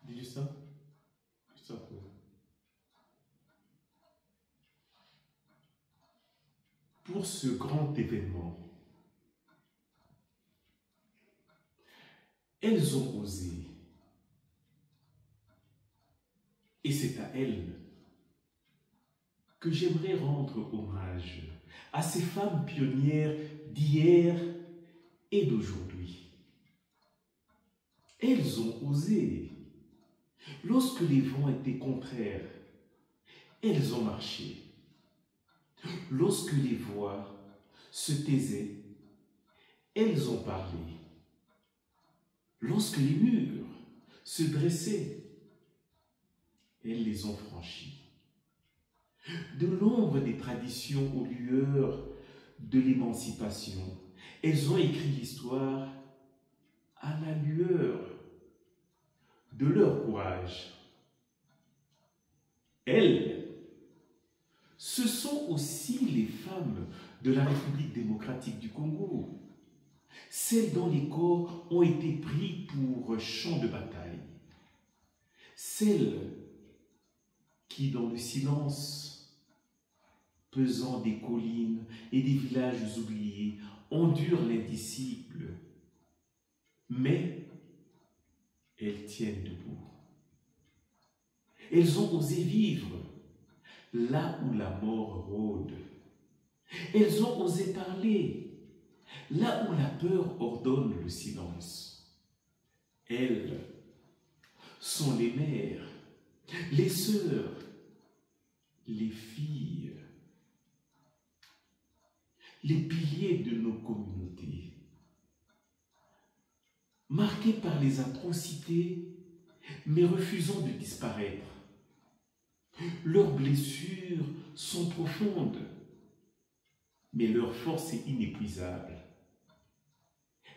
Dis ça. Dis ça. Pour ce grand événement, elles ont osé. Et c'est à elles que j'aimerais rendre hommage, à ces femmes pionnières d'hier et d'aujourd'hui. Elles ont osé. Lorsque les vents étaient contraires, elles ont marché. Lorsque les voix se taisaient, elles ont parlé. Lorsque les murs se dressaient, elles les ont franchis. De l'ombre des traditions aux lueurs de l'émancipation, elles ont écrit l'histoire à la lueur de leur courage. Elles, ce sont aussi les femmes de la République démocratique du Congo, celles dont les corps ont été pris pour champ de bataille, celles qui, dans le silence pesant des collines et des villages oubliés, endurent l'indicible, mais elles tiennent debout. Elles ont osé vivre là où la mort rôde. Elles ont osé parler là où la peur ordonne le silence. Elles sont les mères, les sœurs, les filles, les piliers de nos communautés. Marquées par les atrocités, mais refusant de disparaître. Leurs blessures sont profondes, mais leur force est inépuisable.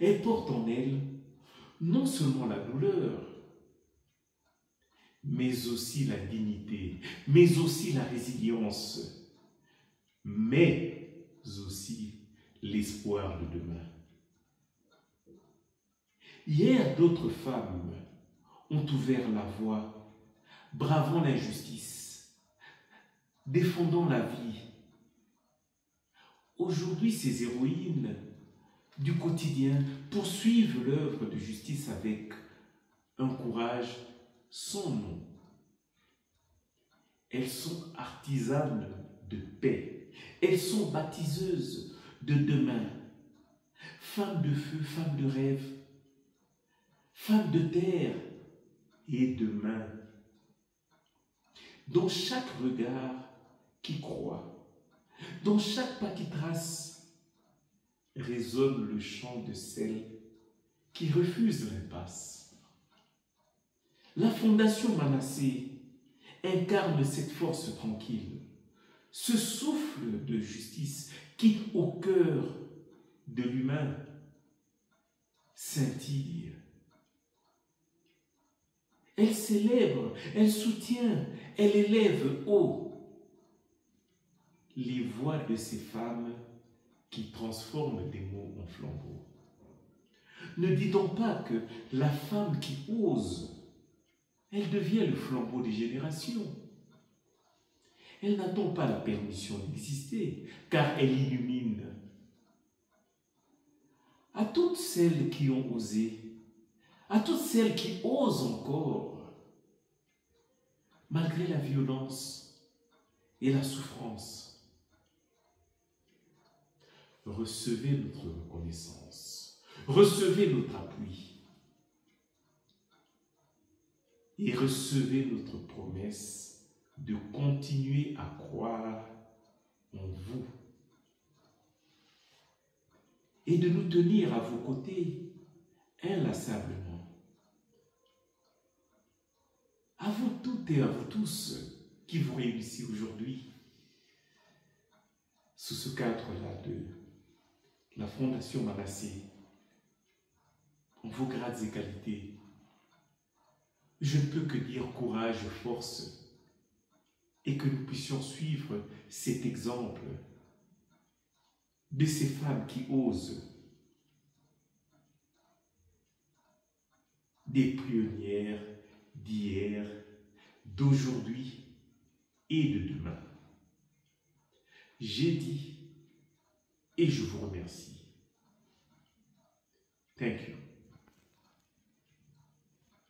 Elles portent en elles non seulement la douleur, mais aussi la dignité, mais aussi la résilience, mais aussi l'espoir de demain. Hier, d'autres femmes ont ouvert la voie, bravant l'injustice, défendant la vie. Aujourd'hui, ces héroïnes du quotidien poursuivent l'œuvre de justice avec un courage sans nom. Elles sont artisanes de paix. Elles sont baptiseuses de demain. Femmes de feu, femmes de rêve, femmes de terre et de main. Dans chaque regard qui croit, dans chaque pas qui trace, résonne le chant de celles qui refusent l'impasse. La Fondation Manassé incarne cette force tranquille, ce souffle de justice qui, au cœur de l'humain, scintille. Elle célèbre, elle soutient, elle élève haut les voix de ces femmes qui transforment des mots en flambeaux. Ne dit-on pas que la femme qui ose, elle devient le flambeau des générations? Elle n'attend pas la permission d'exister, car elle illumine. À toutes celles qui ont osé, à toutes celles qui osent encore, malgré la violence et la souffrance, recevez notre reconnaissance, recevez notre appui et recevez notre promesse de continuer à croire en vous et de nous tenir à vos côtés inlassablement. À vous toutes et à vous tous qui vous réunissez aujourd'hui sous ce cadre-là de la Fondation Manassé, en vos grades et qualités, je ne peux que dire courage, force, et que nous puissions suivre cet exemple de ces femmes qui osent, des pionnières d'hier, d'aujourd'hui et de demain. J'ai dit et je vous remercie. Thank you.